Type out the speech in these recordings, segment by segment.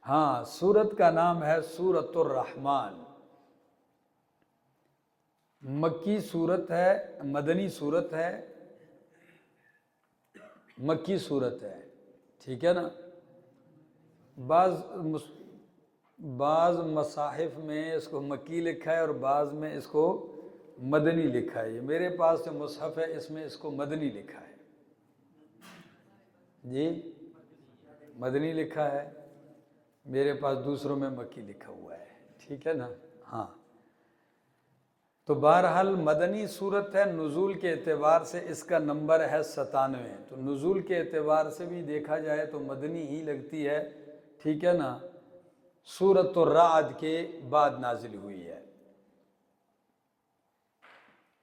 ہاں، سورت کا نام ہے سورۃ الرحمن۔ مکی سورت ہے، مدنی سورت ہے، مکی سورت ہے، ٹھیک ہے نا۔ بعض مصاحف میں اس کو مکی لکھا ہے اور بعض میں اس کو مدنی لکھا ہے۔ یہ میرے پاس جو مصحف ہے اس میں اس کو مدنی لکھا ہے، جی مدنی لکھا ہے، میرے پاس دوسروں میں مکی لکھا ہوا ہے، ٹھیک ہے نا۔ ہاں، تو بہرحال مدنی صورت ہے، نزول کے اعتبار سے اس کا نمبر ہے 97۔ تو نزول کے اعتبار سے بھی دیکھا جائے تو مدنی ہی لگتی ہے، ٹھیک ہے نا۔ سورۃ الرعد کے بعد نازل ہوئی ہے۔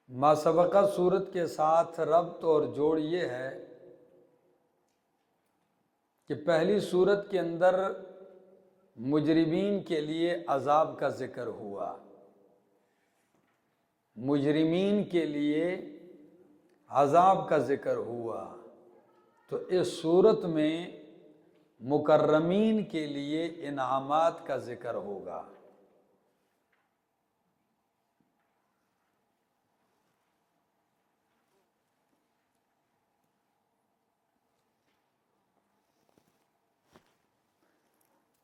ما سبقہ سورت کے ساتھ ربط اور جوڑ یہ ہے کہ پہلی سورت کے اندر مجرمین کے لیے عذاب کا ذکر ہوا، مجرمین کے لیے عذاب کا ذکر ہوا، تو اس صورت میں مکرمین کے لیے انعامات کا ذکر ہوگا۔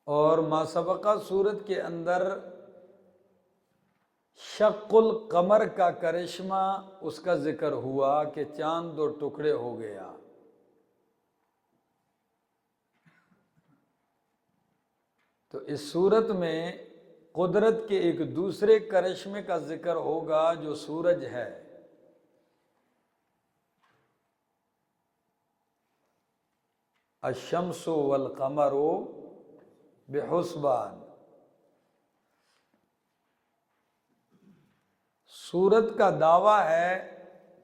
اور ما سبقہ صورت کے اندر شق القمر کا کرشمہ اس کا ذکر ہوا کہ چاند دو ٹکڑے ہو گیا۔ تو اس صورت میں قدرت کے ایک دوسرے کرشمے کا ذکر ہوگا جو سورج ہے۔ الشمس والقمر بحسبان۔ سورت کا دعویٰ ہے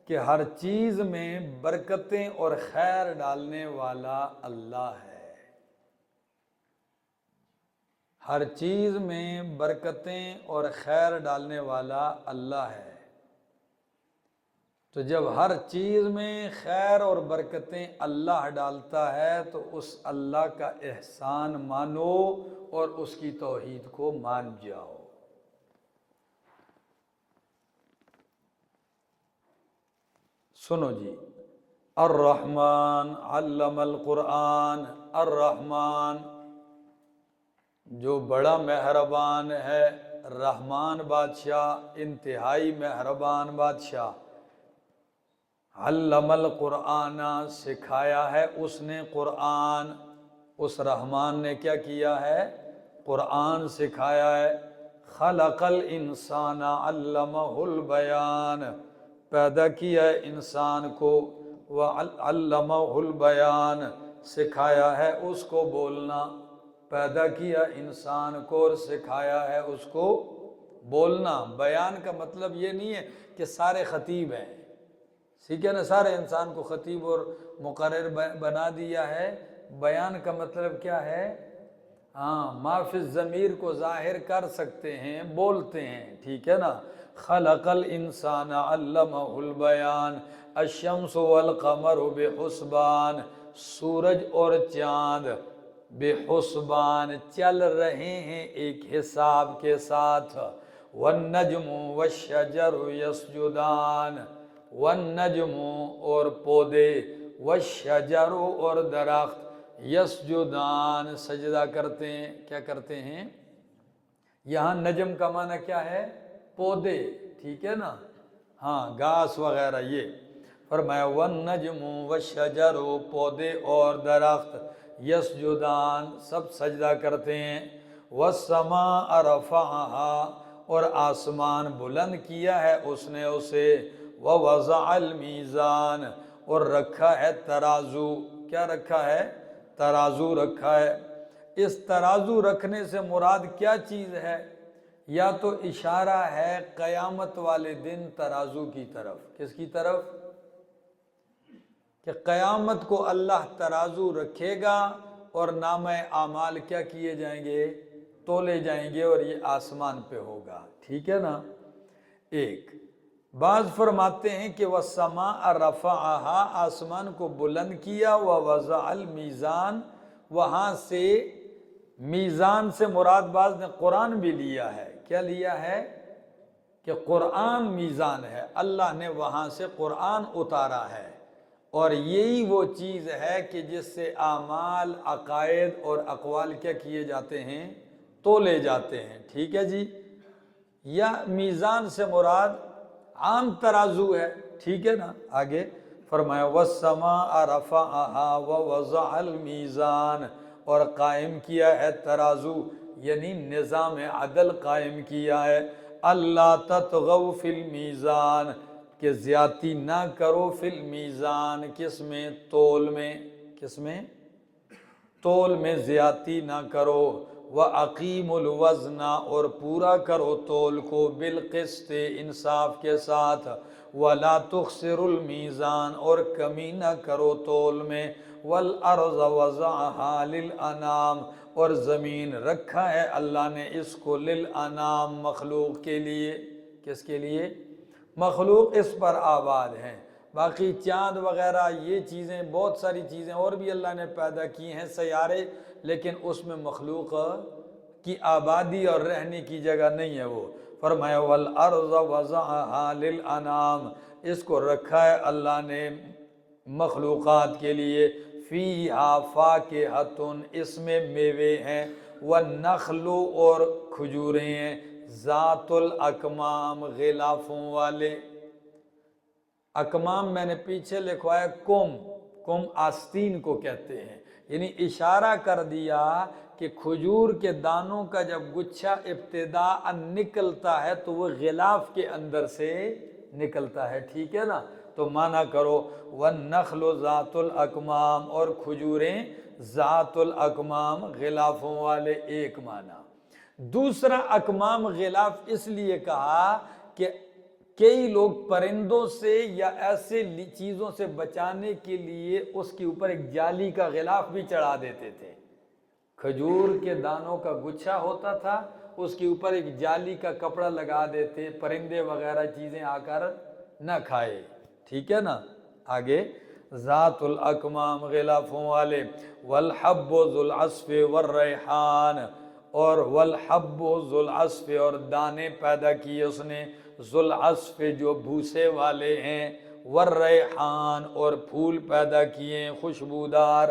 کہ ہر چیز میں برکتیں اور خیر ڈالنے والا اللہ ہے، ہر چیز میں برکتیں اور خیر ڈالنے والا اللہ ہے۔ تو جب ہر چیز میں خیر اور برکتیں اللہ ڈالتا ہے تو اس اللہ کا احسان مانو اور اس کی توحید کو مان جاؤ۔ سنو جی، الرحمن علم القرآن، الرحمن جو بڑا مہربان ہے، رحمان بادشاہ انتہائی مہربان بادشاہ، علم القرآن سکھایا ہے اس نے قرآن، اس رحمان نے کیا کیا ہے؟ قرآن سکھایا ہے۔ خلق الانسان علمہ البیان، پیدا کیا ہے انسان کو، وعلمہ البیان سکھایا ہے اس کو بولنا، پیدا کیا انسان کو اور سکھایا ہے اس کو بولنا۔ بیان کا مطلب یہ نہیں ہے کہ سارے خطیب ہیں، ٹھیک ہے نا، سارے انسان کو خطیب اور مقرر بنا دیا ہے۔ بیان کا مطلب کیا ہے؟ ہاں، ما فی الضمیر کو ظاہر کر سکتے ہیں، بولتے ہیں، ٹھیک ہے نا۔ خلق الانسان علمہ البیان، الشمس والقمر بحسبان، سورج اور چاند بحسبان چل رہے ہیں ایک حساب کے ساتھ۔ والنجم والشجر یسجدان، والنجم اور پودے، والشجر اور درخت، یسجدان سجدہ کرتے ہیں۔ کیا کرتے ہیں؟ یہاں نجم کا معنی کیا ہے؟ پودے، ٹھیک ہے نا، ہاں گھاس وغیرہ۔ یہ فرمایا والنجم والشجر، پودے اور درخت، یسجدان سب سجدہ کرتے ہیں۔ والسماء رفعها، اور آسمان بلند کیا ہے اس نے اسے۔ ووضع المیزان، اور رکھا ہے ترازو۔ کیا رکھا ہے؟ ترازو رکھا ہے۔ اس ترازو رکھنے سے مراد کیا چیز ہے؟ یا تو اشارہ ہے قیامت والے دن ترازو کی طرف۔ کس کی طرف؟ کہ قیامت کو اللہ ترازو رکھے گا اور نامہ اعمال کیا کیے جائیں گے؟ تولے جائیں گے، اور یہ آسمان پہ ہوگا، ٹھیک ہے نا۔ ایک بعض فرماتے ہیں کہ والسماء رفعها، آسمان کو بلند کیا، ووضع المیزان، وہاں سے میزان سے مراد بعض نے قرآن بھی لیا ہے، کیا لیا ہے کہ قرآن میزان ہے، اللہ نے وہاں سے قرآن اتارا ہے، اور یہی وہ چیز ہے کہ جس سے اعمال، عقائد اور اقوال کیا کیے جاتے ہیں، تولے جاتے ہیں، ٹھیک ہے جی۔ یا میزان سے مراد عام ترازو ہے، ٹھیک ہے نا۔ آگے فرمایا وَالسَّمَاءَ رَفَعَهَا وَوَضَعَ الْمِيزَانَ، اور قائم کیا ہے ترازو، یعنی نظام عدل قائم کیا ہے۔ اللہ تطغوا فی المیزان، کہ زیادتی نہ کرو فی المیزان، کس میں؟ تول میں، کس میں؟ تول میں زیادتی نہ کرو۔ وَأَقِيمُوا الْوَزْنَ، اور پورا کرو تول کو، بالقسط، انصاف کے ساتھ۔ وَلَا تُخْسِرُوا الْمِيزَانَ، اور کمی نہ کرو تول میں۔ وَالْأَرْضَ وَضَعَهَا لِلْأَنَامِ، اور زمین رکھا ہے اللہ نے اس کو للانام، مخلوق کے لیے۔ کس کے لیے؟ مخلوق اس پر آباد ہیں۔ باقی چاند وغیرہ یہ چیزیں، بہت ساری چیزیں اور بھی اللہ نے پیدا کی ہیں، سیارے، لیکن اس میں مخلوق کی آبادی اور رہنے کی جگہ نہیں ہے وہ۔ فرمایا وَالْأَرْضَ وَضَعَهَا لِلْأَنَامِ، اس کو رکھا ہے اللہ نے مخلوقات کے لیے۔ فِيهَا فَاكِهَةٌ، اس میں میوے ہیں، وَالنَّخْلُ، اور کھجوریں ہیں، ذات الاکمام، غلافوں والے۔ اکمام میں نے پیچھے لکھوایا کم آستین کو کہتے ہیں، یعنی اشارہ کر دیا کہ کھجور کے دانوں کا جب گچھا ابتداء نکلتا ہے تو وہ غلاف کے اندر سے نکلتا ہے، ٹھیک ہے نا۔ تو معنی کرو وَالنَّخْلُ ذَاتُ الْأَكْمَامِ، اور کھجوریں ذات الاکمام، غلافوں والے، ایک معنی۔ دوسرا اکمام غلاف اس لیے کہا کہ کئی لوگ پرندوں سے یا ایسے چیزوں سے بچانے کے لیے اس کے اوپر ایک جالی کا غلاف بھی چڑھا دیتے تھے۔ کھجور کے دانوں کا گچھا ہوتا تھا، اس کے اوپر ایک جالی کا کپڑا لگا دیتے، پرندے وغیرہ چیزیں آ کر نہ کھائے، ٹھیک ہے نا۔ آگے ذات الاکمام، غلافوں والے۔ والحب ذو العصف والریحان، اور والحب ذو العصف، اور دانے پیدا کیے اس نے، ذو العصف، جو بھوسے والے ہیں، والریحان، اور پھول پیدا کیے خوشبودار۔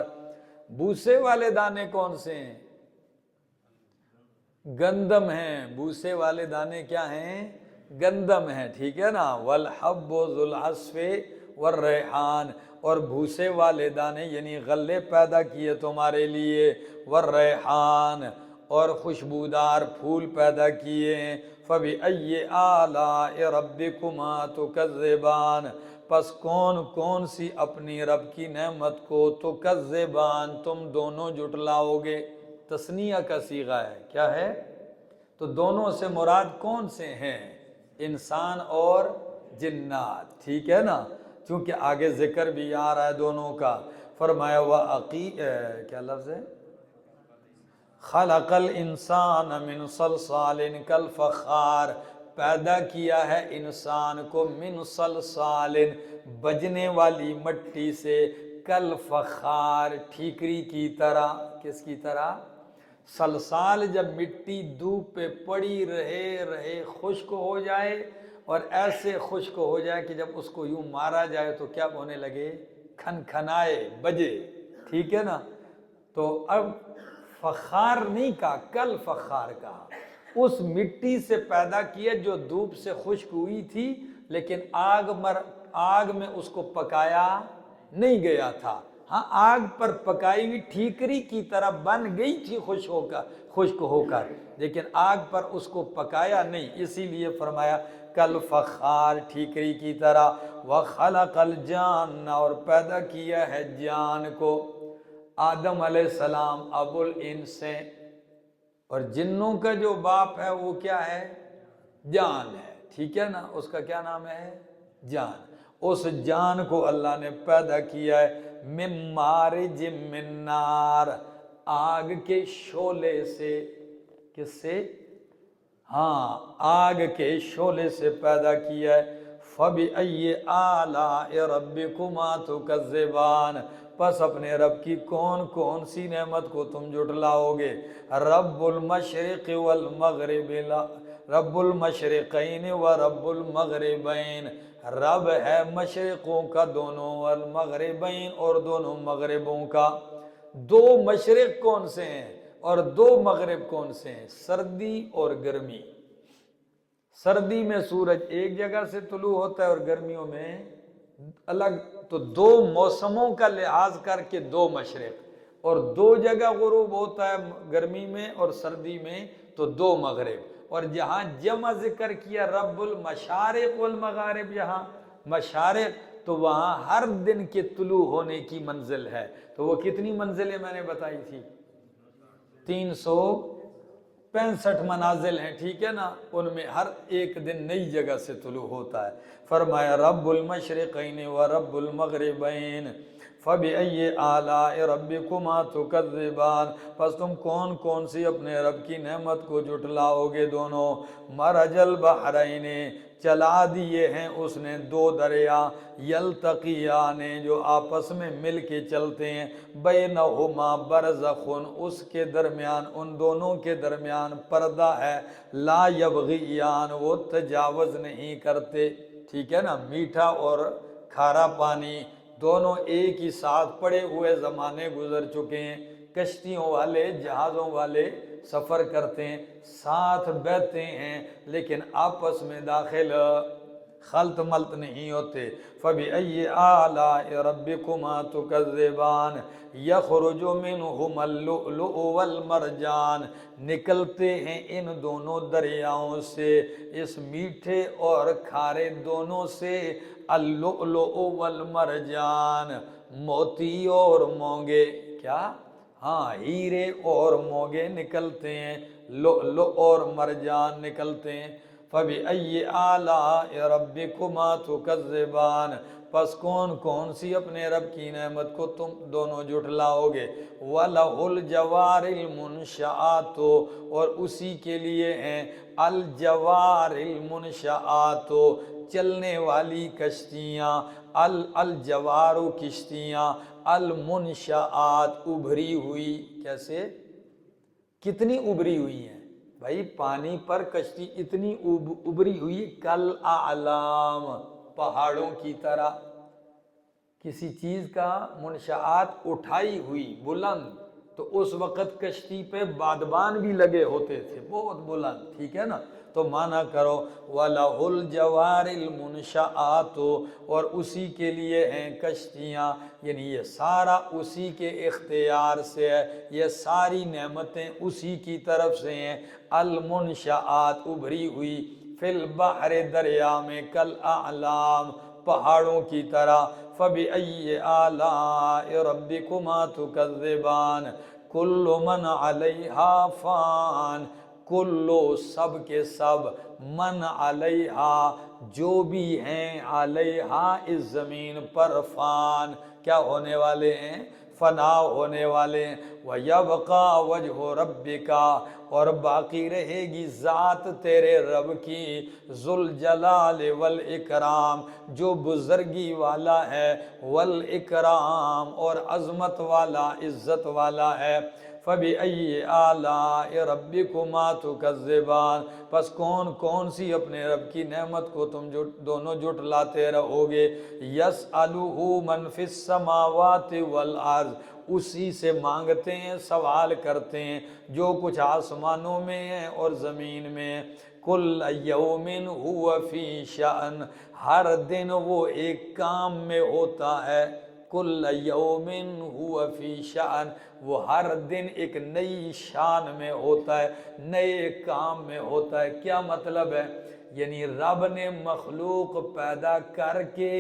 بھوسے والے دانے کون سے ہیں؟ گندم ہیں۔ بھوسے والے دانے کیا ہیں؟ گندم ہیں، ٹھیک ہے نا۔ والحب ذو العصف والریحان، اور بھوسے والے دانے یعنی غلے پیدا کیے تمہارے لیے، والریحان، اور خوشبودار پھول پیدا کیے ہیں۔ فَبِأَيِّ آلَاءِ رَبِّكُمَا تُكَذِّبَانِ، پس کون کون سی اپنی رب کی نعمت کو تُكَذِّبَانِ، تم دونوں جھٹلاؤ گے۔ تثنیہ کا صیغہ ہے، کیا ہے؟ تو دونوں سے مراد کون سے ہیں؟ انسان اور جنات، ٹھیک ہے نا، چونکہ آگے ذکر بھی آ رہا ہے دونوں کا۔ فرمایا کیا لفظ ہے؟ خلق الانسان من صلصال کالفخار، پیدا کیا ہے انسان کو من صلصال، بجنے والی مٹی سے، کالفخار، ٹھیکری کی طرح۔ کس کی طرح؟ صلصال جب مٹی دھوپ پہ پڑی رہے خشک ہو جائے، اور ایسے خشک ہو جائے کہ جب اس کو یوں مارا جائے تو کیا ہونے لگے؟ کھن کھنائے، بجے، ٹھیک ہے نا۔ تو اب فخار نہیں کہا، کل فخار کہا، اس مٹی سے پیدا کیا جو دھوپ سے خشک ہوئی تھی، لیکن آگ میں اس کو پکایا نہیں گیا تھا۔ ہاں، آگ پر پکائی ہوئی ٹھیکری کی طرح بن گئی تھی خشک ہو کر، لیکن آگ پر اس کو پکایا نہیں، اسی لیے فرمایا کل فخار، ٹھیکری کی طرح۔ وَخَلَقَ الْجَانَّ، اور پیدا کیا ہے جان کو۔ آدم علیہ السلام ابو الانس ہیں، اور جنوں کا جو باپ ہے وہ کیا ہے؟ جان ہے، ٹھیک ہے نا۔ اس کا کیا نام ہے؟ جان۔ اس جان کو اللہ نے پیدا کیا ہے من مارج من نار، آگ کے شعلے سے۔ کس سے؟ ہاں، آگ کے شعلے سے پیدا کیا ہے۔ فَبِأَيِّ آلَاءِ رَبِّكُمَا تُكَذِّبَانِ، پس اپنے رب کی کون کون سی نعمت کو تم جھٹلاؤ گے؟ رب المشرق والمغرب رب المشرقین و رب المغربین، رب ہے مشرقوں کا دونوں، والمغربین اور دونوں مغربوں کا۔ دو مشرق کون سے ہیں اور دو مغرب کون سے ہیں؟ سردی اور گرمی۔ سردی میں سورج ایک جگہ سے طلوع ہوتا ہے اور گرمیوں میں الگ، تو دو موسموں کا لحاظ کر کے دو مشرق، اور دو جگہ غروب ہوتا ہے گرمی میں اور سردی میں تو دو مغرب۔ اور جہاں جمع ذکر کیا رب المشارق والمغارب، جہاں مشارق تو وہاں ہر دن کے طلوع ہونے کی منزل ہے، تو وہ کتنی منزلیں میں نے بتائی تھی؟ 365 منازل ہیں، ٹھیک ہے نا، ان میں ہر ایک دن نئی جگہ سے طلوع ہوتا ہے۔ فرمایا رب المشرقین و رب المغربین فَبِأَيِّ آلَاءِ رَبِّكُمَا تُكَذِّبَانِ، پس تم کون کون سی اپنے رب کی نعمت کو جھٹلاؤ گے دونوں؟ مرج البحرین، چلا دیے ہیں اس نے دو دریا، یلتقیان، جو آپس میں مل کے چلتے ہیں، بینہما برزخ، اس کے درمیان، ان دونوں کے درمیان پردہ ہے، لا یبغیان، وہ تجاوز نہیں کرتے، ٹھیک ہے نا، میٹھا اور کھارا پانی دونوں ایک ہی ساتھ پڑے ہوئے زمانے گزر چکے ہیں، کشتیوں والے جہازوں والے سفر کرتے ہیں، ساتھ بہتے ہیں لیکن آپس میں داخل خلط ملط نہیں ہوتے۔ فَبِأَيِّ آلَاءِ رَبِّكُمَا تُكَذِّبَانِ يَخْرُجُ مِنْهُمَا اللُّؤْلُؤُ وَالْمَرْجَانُ، نکلتے ہیں ان دونوں دریاؤں سے، اس میٹھے اور کھارے دونوں سے، اللؤلؤ والمرجان، موتی اور مونگے، کیا؟ ہاں، ہیرے اور موگے نکلتے ہیں، لؤلؤ اور مرجان نکلتے ہیں۔ فَبِأَيِّ آلَاءِ رَبِّكُمَا تُكَذِّبَانِ، پس کون کون سی اپنے رب کی نعمت کو تم دونوں جھٹلاؤ گے؟ وَلَهُ الْجَوَارِ الْمُنْشَآتُ، اور اسی کے لیے ہیں الجوار المنشآت، چلنے والی کشتیاں، الجوار کشتیاں، المنشآت ابھری ہوئی، کیسے؟ کتنی ابھری ہوئی ہیں بھائی؟ پانی پر کشتی اتنی ابھری ہوئی، کل اعلام، پہاڑوں کی طرح، کسی چیز کا منشآت اٹھائی ہوئی بلند، تو اس وقت کشتی پہ بادبان بھی لگے ہوتے تھے بہت بلند، ٹھیک ہے نا، تو مانا کرو وَلَهُ الْجَوَارِ الْمُنْشَآتُ، اور اسی کے لیے ہیں کشتیاں، یعنی یہ سارا اسی کے اختیار سے ہے، یہ ساری نعمتیں اسی کی طرف سے ہیں، المنشآت ابھری ہوئی، فی البحر دریا میں، کل اعلام پہاڑوں کی طرح، فَبِأَيِّ آلَاءِ رَبِّكُمَا تُكَذِّبَانِ كُلُّ مَنْ عَلَيْهَا فَانٍ، کلو سب کے سب، من علیہا جو بھی ہیں، علیہا اس زمین پر، فان کیا ہونے والے ہیں؟ فنا ہونے والے ہیں۔ وَيَبْقَى وَجْهُ رَبِّكَ، اور باقی رہے گی ذات تیرے رب کی، ذو الجلال والاکرام، جو بزرگی والا ہے، والاکرام اور عظمت والا، عزت والا ہے۔ فَبِأَيِّ آلَاءِ رَبِّكُمَا تُكَذِّبَانِ، پس کون کون سی اپنے رب کی نعمت کو تم دونوں جھٹلاتے رہو گے؟ يَسْأَلُهُ مَنْ فِي السَّمَاوَاتِ وَالْأَرْضِ، اسی سے مانگتے ہیں، سوال کرتے ہیں جو کچھ آسمانوں میں ہے اور زمین میں ہے۔ كُلَّ يَوْمٍ هُوَ فِي شَأْنٍ، ہر دن وہ ایک کام میں ہوتا ہے، كُلَّ يَوْمٍ هُوَ فِي شَأْنٍ، وہ ہر دن ایک نئی شان میں ہوتا ہے، نئے کام میں ہوتا ہے۔ کیا مطلب ہے؟ یعنی رب نے مخلوق پیدا کر کے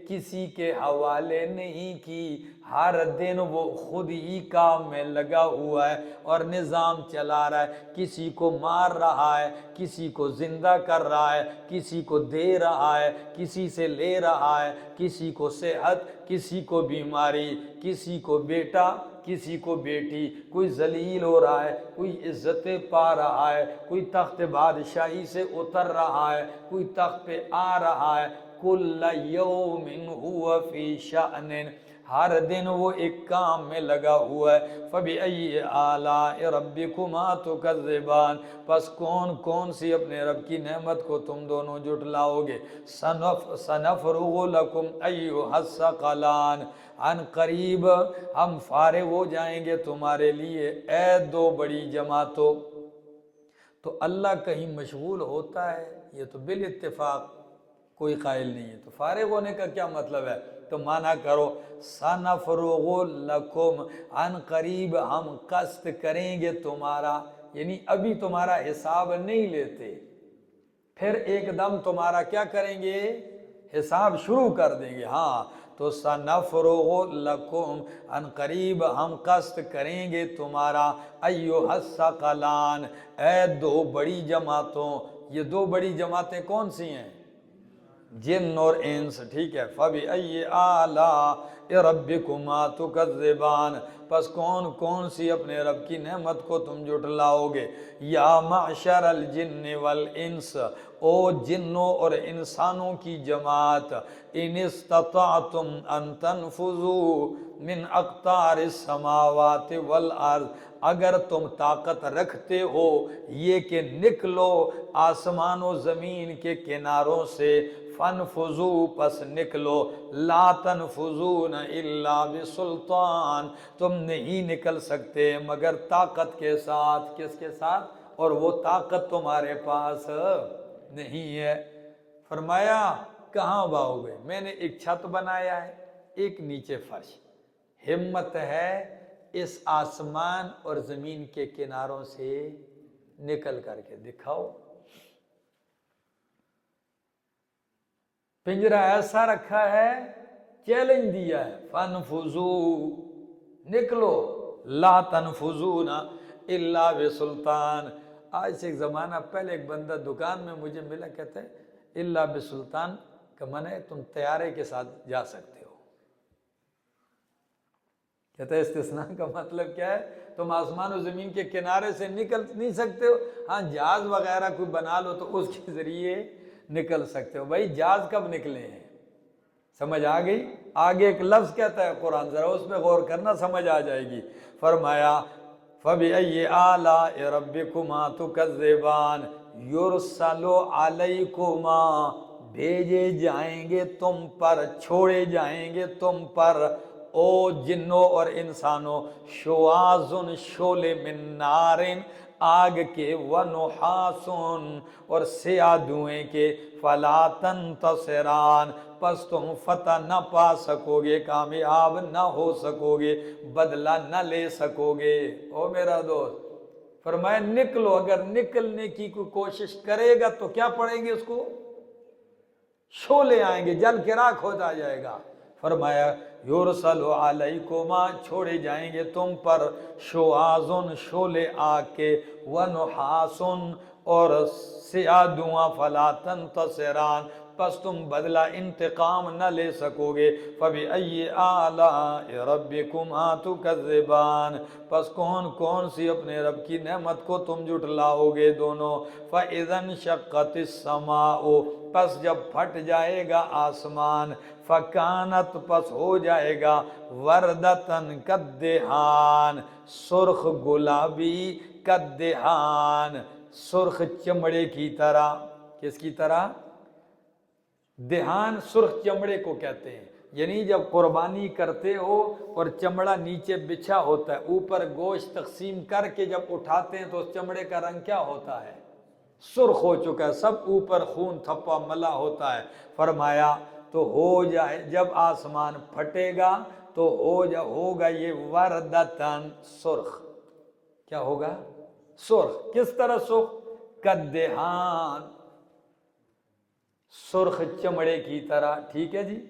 کسی کے حوالے نہیں کی، ہر دن وہ خود ہی کام میں لگا ہوا ہے اور نظام چلا رہا ہے، کسی کو مار رہا ہے، کسی کو زندہ کر رہا ہے، کسی کو دے رہا ہے، کسی سے لے رہا ہے، کسی کو صحت، کسی کو بیماری، کسی کو بیٹا، کسی کو بیٹی، کوئی ذلیل ہو رہا ہے، کوئی عزتیں پا رہا ہے، کوئی تخت بادشاہی سے اتر رہا ہے، کوئی تخت پہ آ رہا ہے۔ کُلَّ يَوْمٍ هُوَ فِي شَأْنٍ، ہر دن وہ ایک کام میں لگا ہوا ہے۔ فَبِأَيِّ آلَاءِ رَبِّكُمَا تُكَذِّبَانِ، پس کون کون سی اپنے رب کی نعمت کو تم دونوں جھٹلاؤ گے۔ سَنَفْرُغُ لَكُمْ أَيُّهَ الثَّقَلَانِ، عن قریب ہم فارغ ہو جائیں گے تمہارے لیے اے دو بڑی جماعتوں۔ تو اللہ کہیں مشغول ہوتا ہے یہ تو بالاتفاق کوئی قائل نہیں ہے، تو فارغ ہونے کا کیا مطلب ہے؟ تو معنی کرو سَنَفْرُغُ لَكُمْ، عن قریب ہم قصد کریں گے تمہارا، یعنی ابھی تمہارا حساب نہیں لیتے، پھر ایک دم تمہارا کیا کریں گے؟ حساب شروع کر دیں گے۔ ہاں تو سَنَفْرُغُ لَكُمْ، عن قریب ہم قصد کریں گے تمہارا، ایُّہَ الثَّقَلَانِ، اے دو بڑی جماعتوں۔ یہ دو بڑی جماعتیں کون سی ہیں؟ جن اور انس، ٹھیک ہے۔ فَبِأَيِّ آلَاءِ رَبِّكُمَا تُكَذِّبَانِ، پس کون کون سی اپنے رب کی نعمت کو تم جھٹلاؤ گے۔ یا معشر الجن والانس، او جنوں اور انسانوں کی جماعت، ان استطعتم ان تنفذوا من اقطار السماوات والارض، اگر تم طاقت رکھتے ہو یہ کہ نکلو آسمان و زمین کے کناروں سے، فَانْفُذُوا، پس نکلو، لا تنفذون الا بسلطان، تم نہیں نکل سکتے مگر طاقت کے ساتھ۔ کس کے ساتھ؟ اور وہ طاقت تمہارے پاس نہیں ہے۔ فرمایا کہاں باؤ گے؟ میں نے ایک چھت بنایا ہے، ایک نیچے فرش، ہمت ہے اس آسمان اور زمین کے کناروں سے نکل کر کے دکھاؤ۔ پنجرہ ایسا رکھا ہے، چیلنج دیا ہے، فَانْفُذُوا، نکلو، لا تنفذون الا بسلطان۔ آج سے ایک زمانہ پہلے ایک بندہ دکان میں مجھے ملا، کہتا ہے الا بسلطان کا معنی ہے تم طیارے کے ساتھ جا سکتے ہو۔ کہتا ہے استثناء کا مطلب کیا ہے؟ تم آسمان و زمین کے کنارے سے نکل نہیں سکتے ہو، ہاں جہاز وغیرہ کوئی بنا لو تو اس کے ذریعے نکل سکتے ہو۔ بھائی جہاز کب نکلے ہیں؟ سمجھ آ گئی؟ آگے ایک لفظ کہتا ہے قرآن، ذرا اس پہ غور کرنا، سمجھ آ جائے گی۔ فرمایا فَبِأَيِّ آلَاءِ رَبِّكُمَا تُكَذِّبَانِ، يُرْسَلُ عَلَيْكُمَا، بھیجے جائیں گے تم پر، چھوڑے جائیں گے تم پر، او جنوں اور انسانوں، شواظ، شعلے، من نار، آگ کے، ونحاس، اور سیاہ دھوئیں کے، فلا تنتصران، پس تم فتح نہ پا سکو گے، کامیاب نہ ہو سکو گے، بدلہ نہ لے سکو گے۔ او میرا دوست، فرمایا نکلو، اگر نکلنے کی کوئی کوشش کرے گا تو کیا پڑیں گے اس کو؟ شعلے آئیں گے، جل کے راکھ ہوتا جائے گا۔ فرمایا یرسل علیکما، چھوڑے جائیں گے تم پر، شواظ، شعلے آگ کے، ونحاس، اور سیاہ دھواں، فلا تنتصران، پس تم بدلہ انتقام نہ لے سکو گے۔ فَبِأَيِّ آلَاءِ رَبِّكُمَا تُكَذِّبَانِ، پس کون کون سی اپنے رب کی نعمت کو تم جھٹلاؤ گے دونوں۔ فَإِذَا انشَقَّتِ السَّمَاءُ، پس جب پھٹ جائے گا آسمان، فَكَانَتْ، پس ہو جائے گا، وَرْدَةً كَالدِّهَانِ، سرخ گلابی، كَالدِّهَانِ، سرخ چمڑے کی طرح۔ کس کی طرح؟ دہان سرخ چمڑے کو کہتے ہیں، یعنی جب قربانی کرتے ہو اور چمڑا نیچے بچھا ہوتا ہے، اوپر گوشت تقسیم کر کے جب اٹھاتے ہیں تو اس چمڑے کا رنگ کیا ہوتا ہے؟ سرخ ہو چکا ہے، سب اوپر خون تھپا ملا ہوتا ہے۔ فرمایا تو ہو جائے، جب آسمان پھٹے گا تو ہوگا یہ وردتن، سرخ۔ کیا ہوگا؟ سرخ۔ کس طرح سرخ؟ کدہان، سرخ چمڑے کی طرح، ٹھیک ہے جی۔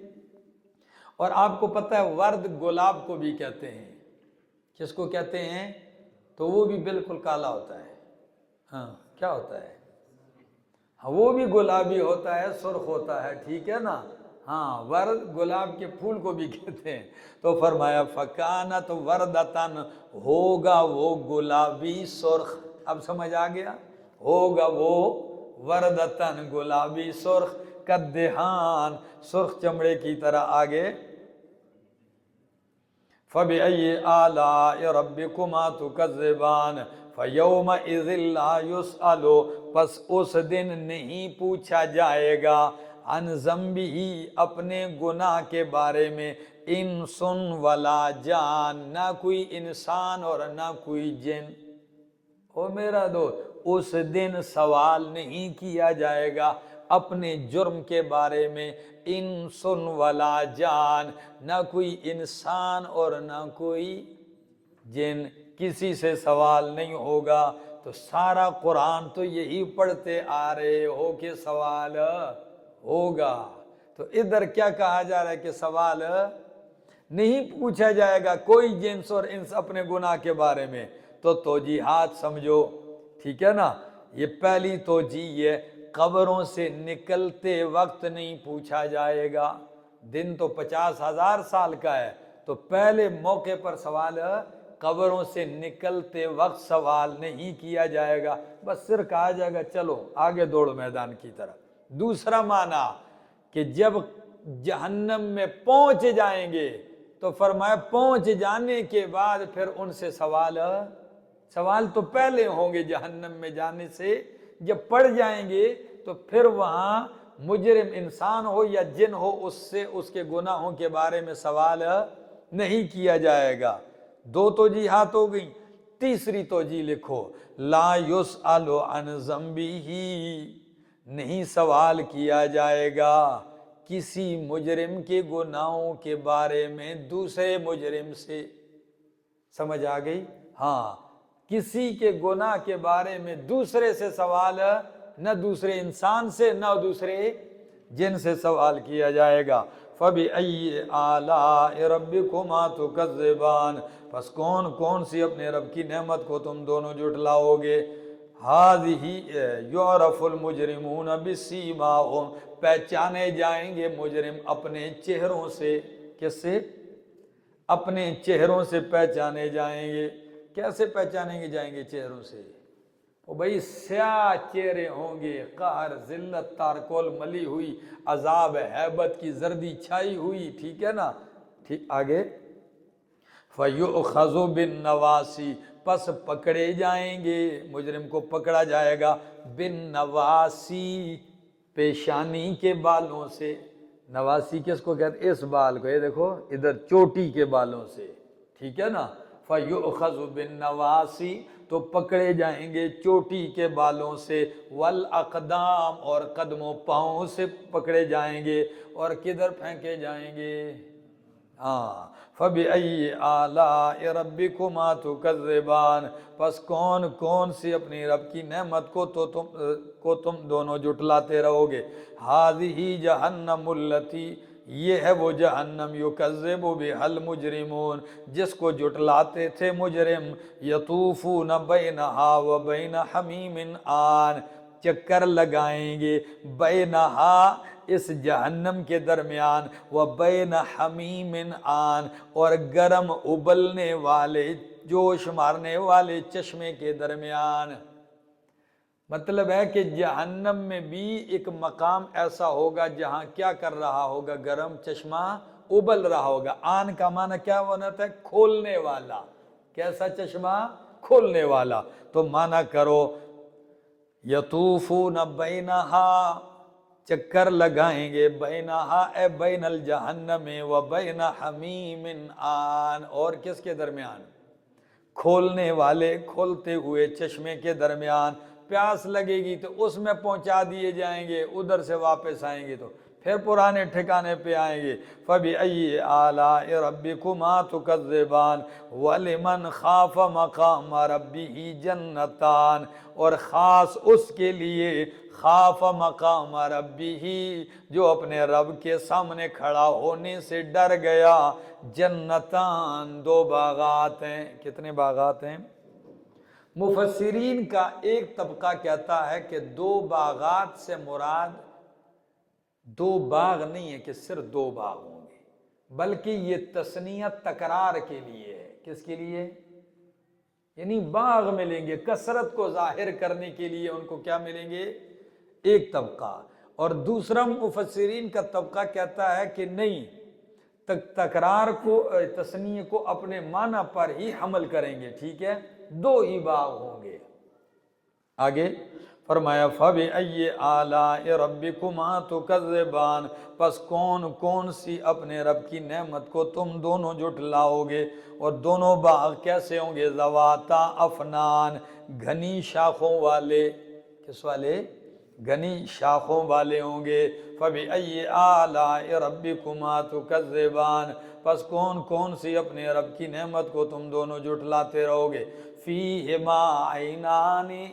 اور آپ کو پتہ ہے ورد گلاب کو بھی کہتے ہیں۔ کس کو کہتے ہیں؟ تو وہ بھی بالکل کالا ہوتا ہے۔ ہاں کیا ہوتا ہے؟ ہاں وہ بھی گلابی ہوتا ہے، سرخ ہوتا ہے، ٹھیک ہے نا۔ ہاں ورد گلاب کے پھول کو بھی کہتے ہیں۔ تو فرمایا فَكَانَتْ وَرْدَةً، ہوگا وہ گلابی سرخ۔ اب سمجھ آ گیا؟ ہوگا وہ وردتن، گلابی سرخ، کدہان، سرخ چمڑے کی طرح۔ آگے فَبِأَيِّ آلَاءِ رَبِّكُمَا تُكَذِّبَانِ فَيَوْمَئِذٍ لَا يُسْأَلُ پس اس دن نہیں پوچھا جائے گا عن ذنبہ اپنے گناہ کے بارے میں انس ولا جان، نہ کوئی انسان اور نہ کوئی جن۔ او میرا دوست، اس دن سوال نہیں کیا جائے گا اپنے جرم کے بارے میں انس ولا جان، نہ کوئی انسان اور نہ کوئی جن، کسی سے سوال نہیں ہوگا۔ تو سارا قرآن تو یہی پڑھتے آ رہے ہو کہ سوال ہوگا، تو ادھر کیا کہا جا رہا ہے کہ سوال نہیں پوچھا جائے گا کوئی جنس اور انس اپنے گناہ کے بارے میں۔ تو توجیحات سمجھو، ٹھیک ہے نا۔ یہ پہلی توجیہ ہے، قبروں سے نکلتے وقت نہیں پوچھا جائے گا۔ دن تو 50,000 سال کا ہے، تو پہلے موقع پر سوال قبروں سے نکلتے وقت سوال نہیں کیا جائے گا، بس صرف کہا جائے گا چلو آگے دوڑو میدان کی طرف۔ دوسرا معنی کہ جب جہنم میں پہنچ جائیں گے تو فرمایا پہنچ جانے کے بعد پھر ان سے سوال تو پہلے ہوں گے جہنم میں جانے سے، جب پڑ جائیں گے تو پھر وہاں مجرم انسان ہو یا جن ہو اس سے اس کے گناہوں کے بارے میں سوال نہیں کیا جائے گا۔ دو توجیحات ہو گئی۔ تیسری توجیہ لکھو، لا یسأل عن ذنبہ، نہیں سوال کیا جائے گا کسی مجرم کے گناہوں کے بارے میں دوسرے مجرم سے۔ سمجھ آ گئی؟ ہاں، کسی کے گناہ کے بارے میں دوسرے سے سوال، نہ دوسرے انسان سے نہ دوسرے جن سے سوال کیا جائے گا۔ فَبِأَيِّ آلَاءِ رَبِّكُمَا تُكَذِّبَانِ پس کون کون سی اپنے رب کی نعمت کو تم دونوں جھٹلاؤ گے۔ هَذِهِ يُعْرَفُ الْمُجْرِمُونَ بِسِیمَاهُمْ پہچانے جائیں گے مجرم اپنے چہروں سے۔ کس سے؟ اپنے چہروں سے پہچانے جائیں گے۔ کیسے پہچانے جائیں گے چہروں سے؟ وہ بھئی سیاہ چہرے ہوں گے، قہر، ذلت، تارکول ملی ہوئی، عذاب ہیبت کی زردی چھائی ہوئی، ٹھیک ہے نا۔ ٹھیک آگے، فَيُؤْخَذُ بِالنَّوَاسِي پس پکڑے جائیں گے، مجرم کو پکڑا جائے گا بِالنَّوَاسِي پیشانی کے بالوں سے۔ نواسی کس کو کہتے ہیں؟ اس بال کو، یہ دیکھو ادھر چوٹی کے بالوں سے، ٹھیک ہے نا۔ فَيُؤْخَذُ بِالنَّوَاسِي تو پکڑے جائیں گے چوٹی کے بالوں سے، وَالْأَقْدَامِ اور قدموں پاؤں سے پکڑے جائیں گے، اور کدھر پھینکے جائیں گے؟ ہاں، فَبِأَيِّ آلَاءِ رَبِّكُمَا تُكَذِّبَانِ پس کون کون سی اپنی رب کی نعمت کو تم دونوں جھٹلاتے رہو گے۔ هَذِهِ جَهَنَّمُ الَّتِي یہ ہے وہ جہنم یکذب بہا المجرمون جس کو جھٹلاتے تھے مجرم، یطوفون بینہا و بین حمیم آن چکر لگائیں گے، بینہا اس جہنم کے درمیان، و بین حمیم آن اور گرم ابلنے والے جوش مارنے والے چشمے کے درمیان۔ مطلب ہے کہ جہنم میں بھی ایک مقام ایسا ہوگا جہاں کیا کر رہا ہوگا؟ گرم چشمہ ابل رہا ہوگا۔ آن کا معنی کیا ہونا تھا؟ کھولنے والا۔ کیسا چشمہ؟ کھولنے والا۔ تو معنی کرو یطوفون بینہا چکر لگائیں گے، بینہا اے بین الجہنم و بین حمیم آن اور کس کے درمیان؟ کھولنے والے کھولتے ہوئے چشمے کے درمیان۔ پیاس لگے گی تو اس میں پہنچا دیے جائیں گے، ادھر سے واپس آئیں گے تو پھر پرانے ٹھکانے پہ آئیں گے۔ فَبِأَيِّ آلَاءِ رَبِّكُمَا تُكَذِّبَانِ وَلِمَنْ خَافَ مَقَامَ رَبِّهِ جَنَّتَانِ اور خاص اس کے لیے خاف مقام ربہ جو اپنے رب کے سامنے کھڑا ہونے سے ڈر گیا، جنتان دو باغات ہیں۔ کتنے باغات ہیں؟ مفسرین کا ایک طبقہ کہتا ہے کہ دو باغات سے مراد دو باغ نہیں ہے کہ صرف دو باغ ہوں گے، بلکہ یہ تثنیہ تکرار کے لیے ہے۔ کس کے لیے؟ یعنی باغ ملیں گے، کثرت کو ظاہر کرنے کے لیے ان کو کیا ملیں گے؟ ایک طبقہ۔ اور دوسرا مفسرین کا طبقہ کہتا ہے کہ نہیں، تکرار کو تثنیہ کو اپنے معنی پر ہی حمل کریں گے، ٹھیک ہے، دو ہی باغ ہوں گے۔ آگے فرمایا فَبِأَيِّ آلَاءِ رَبِّكُمَا تُكَذِّبَانِ، پس کون کون سی اپنے رب کی نعمت کو تم دونوں جھٹلاؤ گے، اور دونوں باغ کیسے ہوں گے؟ ذواتا افنان، گھنی شاخوں والے، کس والے؟ گھنی شاخوں والے ہوں گے۔ فَبِأَيِّ آلَاءِ رَبِّكُمَا تُكَذِّبَانِ، پس کون کون سی اپنے رب کی نعمت کو تم دونوں جھٹلاتے رہو گے۔ فِيهِمَا عَيْنَانِ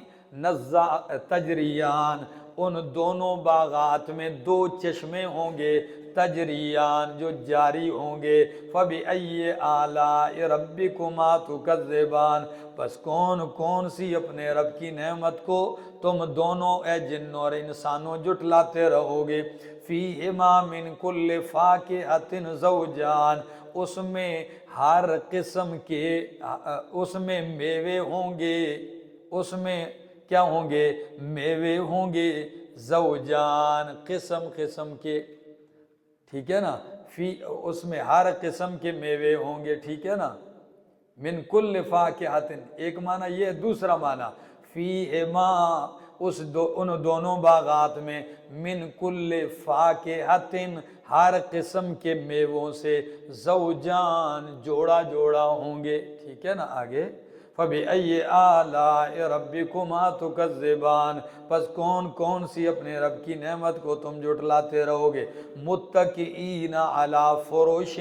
تجریان، ان دونوں باغات میں دو چشمے ہوں گے، تجریان جو جاری ہوں گے۔ فَبِأَيِّ آلَاءِ رَبِّكُمَا تُكَذِّبَانِ، پس کون کون سی اپنے رب کی نعمت کو تم دونوں اے جنوں اور انسانوں جھٹلاتے رہو گے۔ فِيهِمَا مِن كُلِّ فَاكِهَةٍ زَوْجَانِ، اس میں ہر قسم کے، اس میں میوے ہوں گے، اس میں کیا ہوں گے؟ میوے ہوں گے، زوجان قسم قسم کے، ٹھیک ہے نا، اس میں ہر قسم کے میوے ہوں گے، ٹھیک ہے نا۔ من کل فاکہۃ، ایک معنی یہ، دوسرا معنی فیہما، ان دونوں باغات میں، من کل فاکہۃ، ہر قسم کے میووں سے، زوجان جوڑا جوڑا ہوں گے، ٹھیک ہے نا۔ آگے فَبِأَيِّ آلَاءِ رَبِّكُمَا تُكَذِّبَانِ، پس کون کون سی اپنے رب کی نعمت کو تم جھٹلاتے رہو گے۔ مُتَّكِئِينَ عَلَى فُرُشٍ،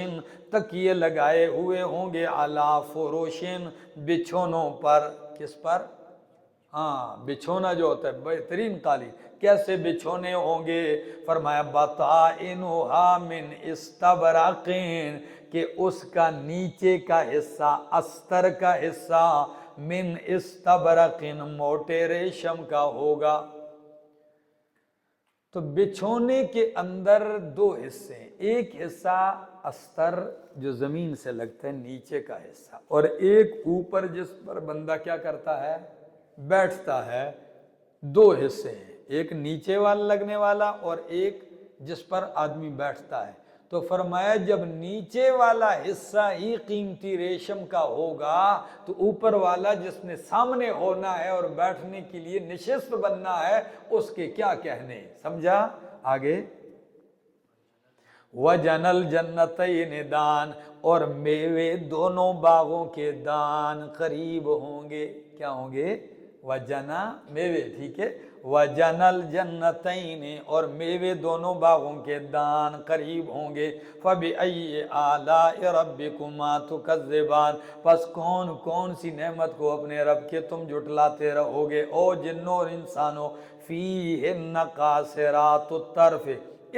تکیے لگائے ہوئے ہوں گے، عَلَى فُرُشٍ بچھونوں پر، کس پر؟ ہاں، بچھونا جو ہوتا ہے بہترین قالین، کیسے بچھونے ہوں گے؟ فرمایا بَطَائِنُهَا مِنْ إِسْتَبْرَقٍ، کہ اس کا نیچے کا حصہ، استر کا حصہ، من استبرقن، موٹے ریشم کا ہوگا۔ تو بچھونے کے اندر دو حصے ہیں، ایک حصہ استر جو زمین سے لگتا ہے نیچے کا حصہ، اور ایک اوپر جس پر بندہ کیا کرتا ہے؟ بیٹھتا ہے۔ دو حصے ہیں، ایک نیچے والا لگنے والا اور ایک جس پر آدمی بیٹھتا ہے۔ تو فرمایا جب نیچے والا حصہ ہی قیمتی ریشم کا ہوگا تو اوپر والا جس نے سامنے ہونا ہے اور بیٹھنے کے لیے نشست بننا ہے، اس کے کیا کہنے، سمجھا؟ آگے وَجَنَ الْجَنَّتَيْنِ دان، اور میوے دونوں باغوں کے دان قریب ہوں گے، کیا ہوں گے؟ وَجَنَا میوے، ٹھیک ہے، وَجَنَ الْجَنَّتَيْنِ، اور میوے دونوں باغوں کے دان قریب ہوں گے۔ فَبِأَيِّ آلَاءِ رَبِّكُمَا تُكَذِّبَانِ، پس کون کون سی نعمت کو اپنے رب کے تم جھٹلاتے رہو گے، او جنوں اور انسانوں۔ فِيهِنَّ قَاصِرَاتُ الطَّرْفِ،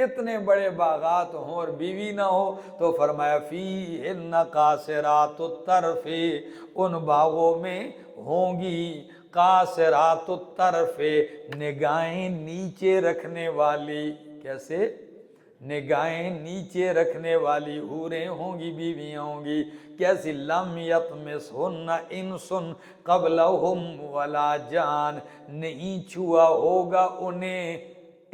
اتنے بڑے باغات ہوں اور بیوی نہ ہو، تو فرمایا فِيهِنَّ قَاصِرَاتُ الطَّرْفِ، ان باغوں میں ہوں گی قاصرات الطرف، نگاہیں نیچے رکھنے والی، کیسے؟ نگاہیں نیچے رکھنے والی حوریں ہوں گی، بیویاں ہوں گی، کیسی؟ لم یطمثہن انس قبلہم ولا جان، نہیں چھوا ہوگا انہیں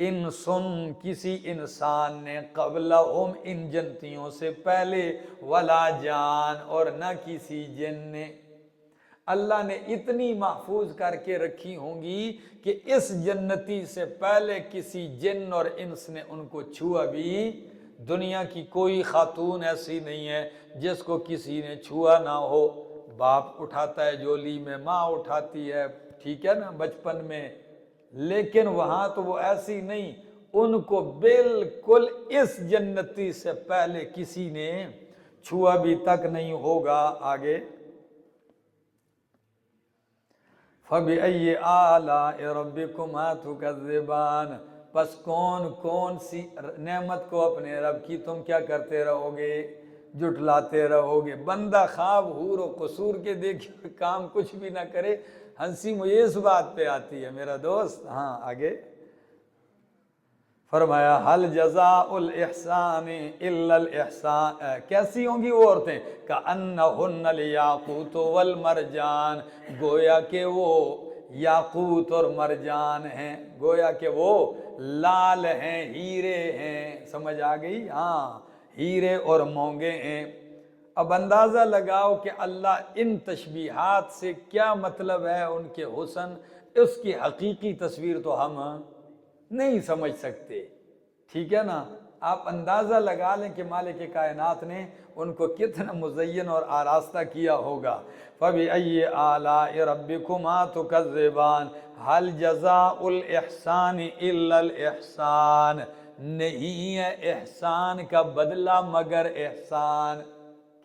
انسن کسی انسان نے، قبلہم ان جنتیوں سے پہلے، ولا جان اور نہ کسی جن نے۔ اللہ نے اتنی محفوظ کر کے رکھی ہوں گی کہ اس جنتی سے پہلے کسی جن اور انس نے ان کو چھوا بھی، دنیا کی کوئی خاتون ایسی نہیں ہے جس کو کسی نے چھوا نہ ہو۔ باپ اٹھاتا ہے جولی میں، ماں اٹھاتی ہے، ٹھیک ہے نا، بچپن میں، لیکن وہاں تو وہ ایسی نہیں، ان کو بالکل اس جنتی سے پہلے کسی نے چھوا بھی تک نہیں ہوگا۔ آگے فَبِأَيِّ آلَاءِ رَبِّكُمَا تُكَذِّبَانِ، پس کون کون سی نعمت کو اپنے رب کی تم کیا کرتے رہو گے؟ جھٹلاتے رہو گے۔ بندہ خواب حور و قصور کے دیکھے کام کچھ بھی نہ کرے، ہنسی مجھے اس بات پہ آتی ہے میرا دوست۔ ہاں آگے فرمایا حل جزاء الاحسان الا الاحسان، کیسی ہوں گی وہ عورتیں؟ کأنہن الیاقوت والمرجان، گویا کہ وہ یاقوت اور مرجان ہیں، گویا کہ وہ لال ہیں، ہیرے ہیں، سمجھ آ گئی؟ ہاں، ہیرے اور مونگے ہیں۔ اب اندازہ لگاؤ کہ اللہ ان تشبیہات سے کیا مطلب ہے ان کے حسن، اس کی حقیقی تصویر تو ہم نہیں سمجھ سکتے، ٹھیک ہے نا۔ آپ اندازہ لگا لیں کہ مالک کائنات نے ان کو کتنا مزین اور آراستہ کیا ہوگا۔ فَبِأَيِّ آلَاءِ رَبِّكُمَا تُكَذِّبَانِ هَلْ جَزَاءُ الْإِحْسَانِ إِلَّا الْإِحْسَانُ، نہیں ہے احسان کا بدلہ مگر احسان۔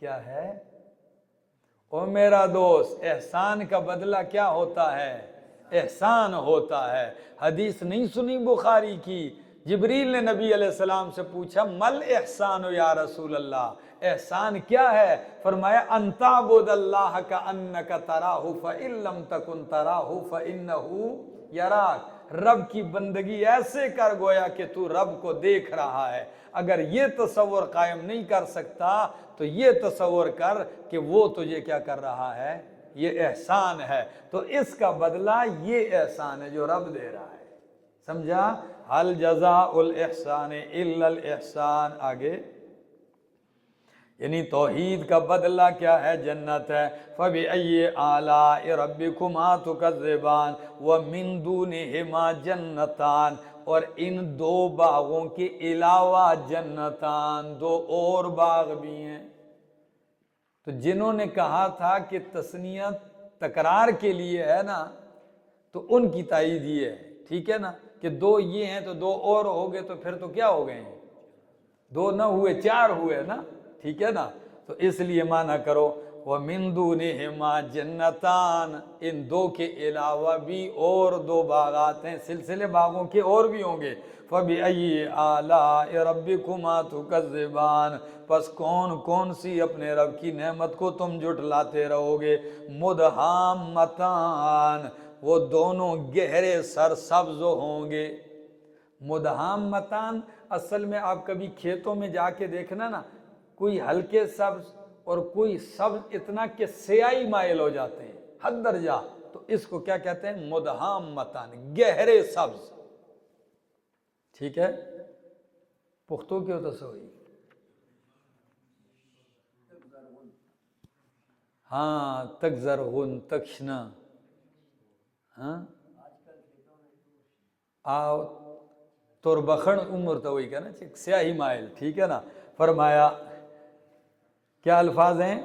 کیا ہے؟ او میرا دوست، احسان کا بدلہ کیا ہوتا ہے؟ احسان ہوتا ہے۔ حدیث نہیں سنی بخاری کی؟ جبریل نے نبی علیہ السلام سے پوچھا مل احسان یا رسول اللہ، احسان کیا ہے؟ فرمایا ان تعبد اللہ کانک تراہ فان لم تکن تراہ فانہ یراک، رب کی بندگی ایسے کر گویا کہ تو رب کو دیکھ رہا ہے۔ اگر یہ تصور قائم نہیں کر سکتا تو یہ تصور کر کہ وہ تجھے کیا کر رہا ہے، یہ احسان ہے۔ تو اس کا بدلہ یہ احسان ہے جو رب دے رہا ہے، سمجھا؟ حل جزاء الاحسان الا الاحسان۔ آگے یعنی توحید کا بدلہ کیا ہے؟ جنت ہے۔ فَبِأَيِّ آلَاءِ رَبِّكُمَا تُكَذِّبَانِ وَمِن دُونِهِمَا جَنَّتَانِ، اور ان دو باغوں کے علاوہ جنتان، دو اور باغ بھی ہیں۔ تو جنہوں نے کہا تھا کہ تثنیہ تکرار کے لیے ہے نا، تو ان کی تائید یہ ہے، ٹھیک ہے نا، کہ دو یہ ہیں تو دو اور ہو گئے، تو پھر تو کیا ہو گئے ہیں؟ دو نہ ہوئے، چار ہوئے نا، ٹھیک ہے نا۔ تو اس لیے معنی کرو وَمِن دُونِهِمَا جَنَّتَانِ، ان دو کے علاوہ بھی اور دو باغات ہیں، سلسلے باغوں کے اور بھی ہوں گے۔ فَبِأَيِّ آلَاءِ رَبِّكُمَا تُكَذِّبَانِ، پس کون کون سی اپنے رب کی نعمت کو تم جھٹلاتے رہو گے۔ مُدْحَامَّتَانِ، وہ دونوں گہرے سرسبز ہوں گے۔ مدہامتان، اصل میں آپ کبھی کھیتوں میں جا کے دیکھنا نا، کوئی ہلکے سبز اور کوئی سبز اتنا کہ سیاہی مائل ہو جاتے ہیں حد درجہ، تو اس کو کیا کہتے ہیں؟ مدہامتان، گہرے سبز، ٹھیک ہے۔ پختو کیوں تصوری؟ ہاں، تکزرغن، تکشنا، ہاں آؤ تربخن عمر تو وہی کہنا سیاہی مائل، ٹھیک ہے نا۔ فرمایا کیا الفاظ ہیں؟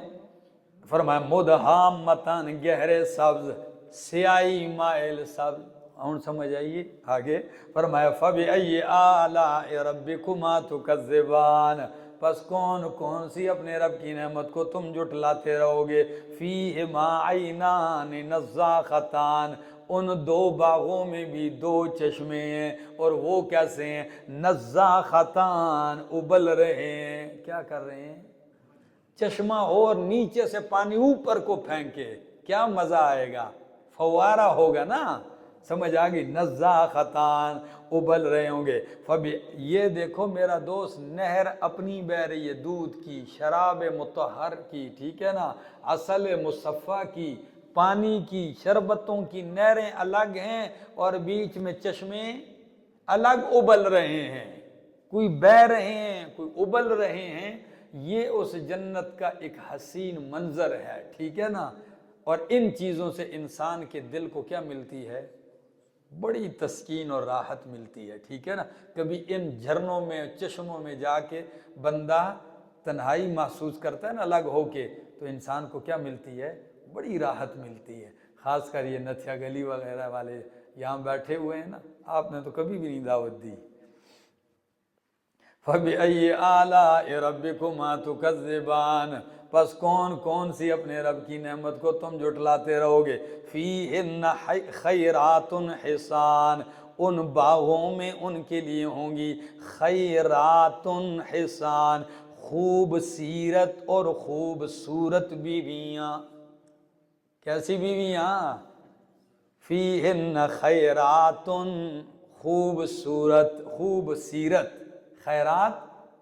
فرمایا مدہامتان، گہرے سبز، سیاہی مائل سبز۔ ہوں سمجھ آئیے آگے؟ فرمایا فَبِأَيِّ آلَاءِ رَبِّكُمَا تُكَذِّبَانِ، پس کون کون سی اپنے رب کی نعمت کو تم جھٹلاتے رہو گے۔ فِيهِمَا عَيْنَانِ نَضَّاخَتَانِ، ان دو باغوں میں بھی دو چشمے ہیں، اور وہ کیسے ہیں؟ نَضَّاخَتَانِ، ابل رہے ہیں۔ کیا کر رہے ہیں؟ چشمہ اور نیچے سے پانی اوپر کو پھینکے، کیا مزہ آئے گا، فوارہ ہوگا نا، سمجھ آگئی؟ نَضَّاخَتَانِ، ابل رہے ہوں گے۔ یہ دیکھو میرا دوست، نہر اپنی بہ رہی ہے، دودھ کی، شراب مطہر کی، ٹھیک ہے نا، عسل مصفہ کی، پانی کی، شربتوں کی نہریں الگ ہیں، اور بیچ میں چشمے الگ ابل رہے ہیں، کوئی بہ رہے ہیں کوئی ابل رہے ہیں۔ یہ اس جنت کا ایک حسین منظر ہے، ٹھیک ہے نا۔ اور ان چیزوں سے انسان کے دل کو کیا ملتی ہے؟ بڑی تسکین اور راحت ملتی ہے، ٹھیک ہے نا۔ کبھی ان جھرنوں میں، چشموں میں جا کے بندہ تنہائی محسوس کرتا ہے نا الگ ہو کے، تو انسان کو کیا ملتی ہے؟ بڑی راحت ملتی ہے۔ خاص کر یہ نتھیا گلی وغیرہ والے یہاں بیٹھے ہوئے ہیں نا، آپ نے تو کبھی بھی نہیں دعوت دی۔ فَبِأَيِّ آلَاءِ رَبِّكُمَا تُكَذِّبَانِ، پس کون کون سی اپنے رب کی نعمت کو تم جھٹلاتے رہو گے۔ فِيهِنَّ خَيْرَاتٌ حِسَانٌ، ان باغوں میں ان کے لیے ہوں گی خیرات حسان، خوب سیرت اور خوبصورت بیویاں۔ کیسی بیویاں؟ فِيهِنَّ خیرات، خوبصورت، خوب سیرت، خیرات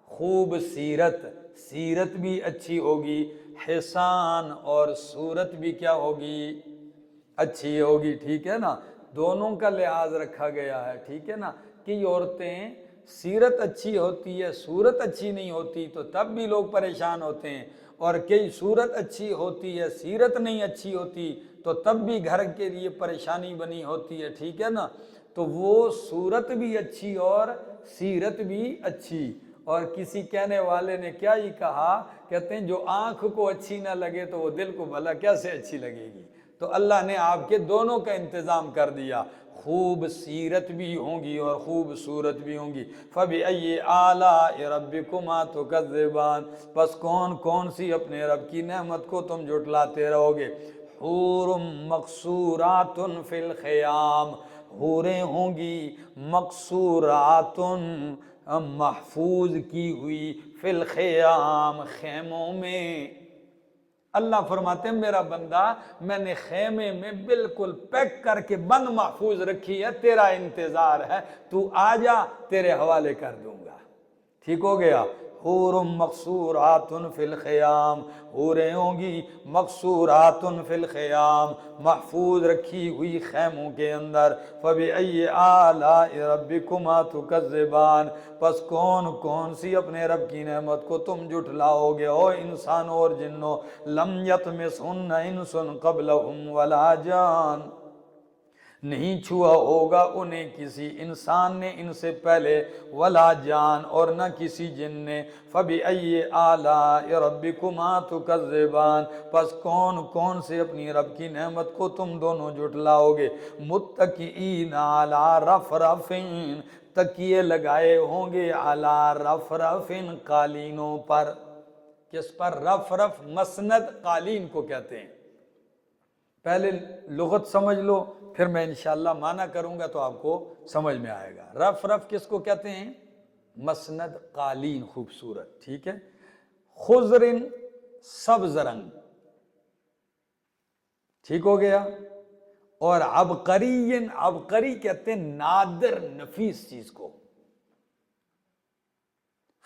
خوب سیرت، سیرت بھی اچھی ہوگی، حسان اور صورت بھی کیا ہوگی؟ اچھی ہوگی، ٹھیک ہے نا۔ دونوں کا لحاظ رکھا گیا ہے، ٹھیک ہے نا، کہ عورتیں سیرت اچھی ہوتی ہے، صورت اچھی نہیں ہوتی تو تب بھی لوگ پریشان ہوتے ہیں، اور کئی صورت اچھی ہوتی ہے سیرت نہیں اچھی ہوتی تو تب بھی گھر کے لیے پریشانی بنی ہوتی ہے، ٹھیک ہے نا؟ تو وہ صورت بھی اچھی اور سیرت بھی اچھی۔ اور کسی کہنے والے نے کیا ہی کہا، کہتے ہیں جو آنکھ کو اچھی نہ لگے تو وہ دل کو بھلا کیسے اچھی لگے گی؟ تو اللہ نے آپ کے دونوں کا انتظام کر دیا، خوب سیرت بھی ہوں گی اور خوب صورت بھی ہوں گی۔ فَبِأَيِّ آلَاءِ رَبِّكُمَا تُكَذِّبَانِ، پس کون کون سی اپنے رب کی نعمت کو تم جھٹلاتے رہو گے؟ حور مقصورات فی الخیام، حوریں ہوں گی مقصورات محفوظ کی ہوئی، فی الخیام خیموں میں۔ اللہ فرماتے ہیں میرا بندہ میں نے خیمے میں بالکل پیک کر کے بند محفوظ رکھی ہے، تیرا انتظار ہے، تو آ جا تیرے حوالے کر دوں گا، ٹھیک ہو گیا؟ حور مقصورات فی الخیام، حوریں ہوں گی مقصورات فی الخیام، محفوظ رکھی ہوئی خیموں کے اندر۔ فَبِأَيِّ آلَاءِ رَبِّكُمَا تُكَذِّبَانِ، پس کون کون سی اپنے رب کی نعمت کو تم جھٹلاؤ گے او انسانوں اور جنوں؟ لم یطمثہن انس قبلہم ولا جان، نہیں چھوا ہوگا انہیں کسی انسان نے ان سے پہلے، ولا جان اور نہ کسی جن نے۔ فَبِأَيِّ آلَاءِ رَبِّكُمَا تُكَذِّبَانِ، پس کون کون سے اپنی رب کی نعمت کو تم دونوں جھٹلاؤ گے؟ مُتَّكِئِينَ عَلَىٰ رَفْرَفٍ، تکیے لگائے ہوں گے عَلَىٰ رَفْرَفٍ قالینوں پر۔ کس پر؟ رفرف مسند قالین کو کہتے ہیں۔ پہلے لغت سمجھ لو پھر میں انشاءاللہ معنی کروں گا تو آپ کو سمجھ میں آئے گا۔ رفرف کس کو کہتے ہیں؟ مسند قالین، خوبصورت، ٹھیک ہے؟ خضر سبز رنگ، ٹھیک ہو گیا؟ اور عبقری، عبقری کہتے ہیں نادر نفیس چیز کو۔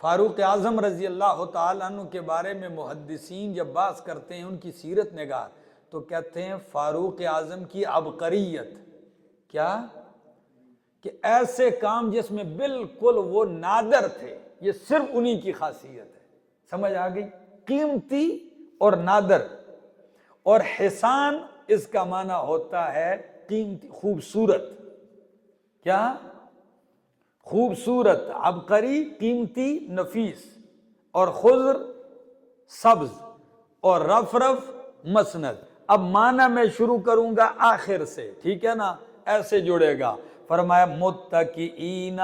فاروق اعظم رضی اللہ تعالیٰ عنہ کے بارے میں محدثین جب بات کرتے ہیں ان کی سیرت نگار تو کہتے ہیں فاروق اعظم کی عبقریت کیا؟ کہ ایسے کام جس میں بالکل وہ نادر تھے، یہ صرف انہی کی خاصیت ہے۔ سمجھ آ گئی؟ قیمتی اور نادر۔ اور حسان اس کا معنی ہوتا ہے قیمتی، خوبصورت۔ کیا؟ خوبصورت، عبقری قیمتی نفیس، اور خضر سبز، اور رفرف مسند۔ اب معنی میں شروع کروں گا آخر سے، ٹھیک ہے نا؟ ایسے جڑے گا۔ فرمایا متکئین،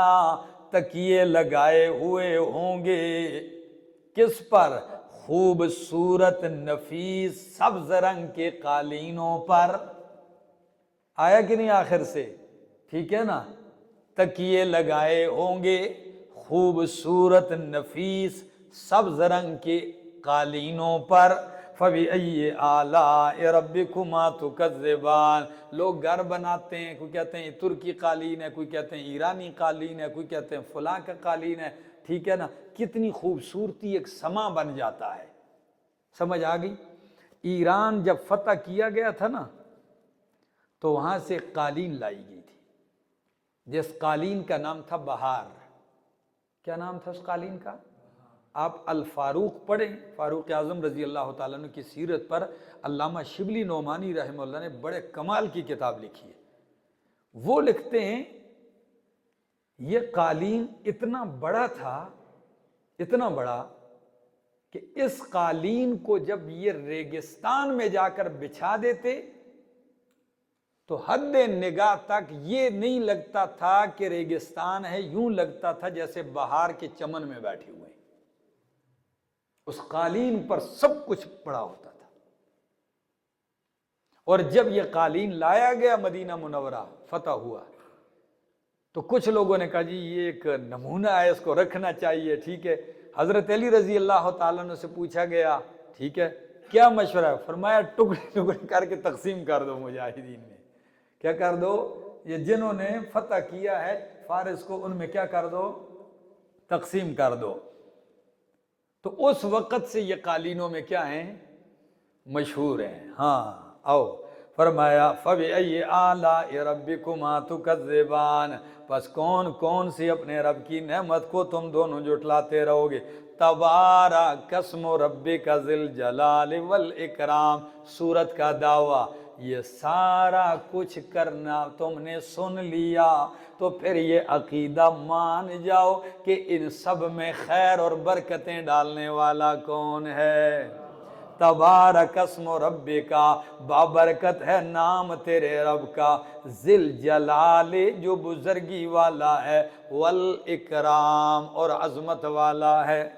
تکیے لگائے ہوئے ہوں گے، کس پر؟ خوبصورت نفیس سبز رنگ کے قالینوں پر۔ آیا کہ نہیں آخر سے؟ ٹھیک ہے نا؟ تکیے لگائے ہوں گے خوبصورت نفیس سبز رنگ کے قالینوں پر۔ فَبِأَيِّ آلَاءِ رَبِّكُمَا تُكَذِّبَانِ، لوگ گھر بناتے ہیں، کوئی کہتے ہیں ترکی قالین ہے، کوئی کہتے ہیں ایرانی قالین ہے، کوئی کہتے ہیں فلاں کا قالین ہے، ٹھیک ہے نا؟ کتنی خوبصورتی ایک سما بن جاتا ہے۔ سمجھ آ گئی؟ ایران جب فتح کیا گیا تھا نا تو وہاں سے قالین لائی گئی تھی، جس قالین کا نام تھا بہار۔ کیا نام تھا اس قالین کا؟ آپ الفاروق پڑھیں، فاروق اعظم رضی اللہ تعالیٰ عنہ کی سیرت پر علامہ شبلی نعمانی رحمہ اللہ نے بڑے کمال کی کتاب لکھی ہے۔ وہ لکھتے ہیں یہ قالین اتنا بڑا تھا، اتنا بڑا کہ اس قالین کو جب یہ ریگستان میں جا کر بچھا دیتے تو حد نگاہ تک یہ نہیں لگتا تھا کہ ریگستان ہے، یوں لگتا تھا جیسے بہار کے چمن میں بیٹھے ہوئے ہیں۔ اس قالین پر سب کچھ پڑا ہوتا تھا۔ اور جب یہ قالین لایا گیا مدینہ منورہ فتح ہوا تو کچھ لوگوں نے کہا جی یہ ایک نمونہ ہے، اس کو رکھنا چاہیے، ٹھیک ہے؟ حضرت علی رضی اللہ تعالیٰ عنہ سے پوچھا گیا ٹھیک ہے کیا مشورہ ہے؟ فرمایا ٹکڑے ٹکڑے کر کے تقسیم کر دو مجاہدین میں۔ کیا کر دو؟ یہ جنہوں نے فتح کیا ہے فارس کو، ان میں کیا کر دو؟ تقسیم کر دو۔ تو اس وقت سے یہ قالینوں میں کیا ہیں؟ مشہور ہیں۔ ہاں آؤ فرمایا فَبِأَيِّ آلَاءِ رَبِّكُمَا تُكَذِّبَانِ، پس کون کون سی اپنے رب کی نعمت کو تم دونوں جھٹلاتے رہو گے۔ تبارک اسم ربک ذی الجلال والاکرام، سورت کا دعویٰ، یہ سارا کچھ کرنا تم نے سن لیا تو پھر یہ عقیدہ مان جاؤ کہ ان سب میں خیر اور برکتیں ڈالنے والا کون ہے۔ تبارک اسم ربکا، بابرکت ہے نام تیرے رب کا، ذل جلال جو بزرگی والا ہے، والاکرام اور عظمت والا ہے۔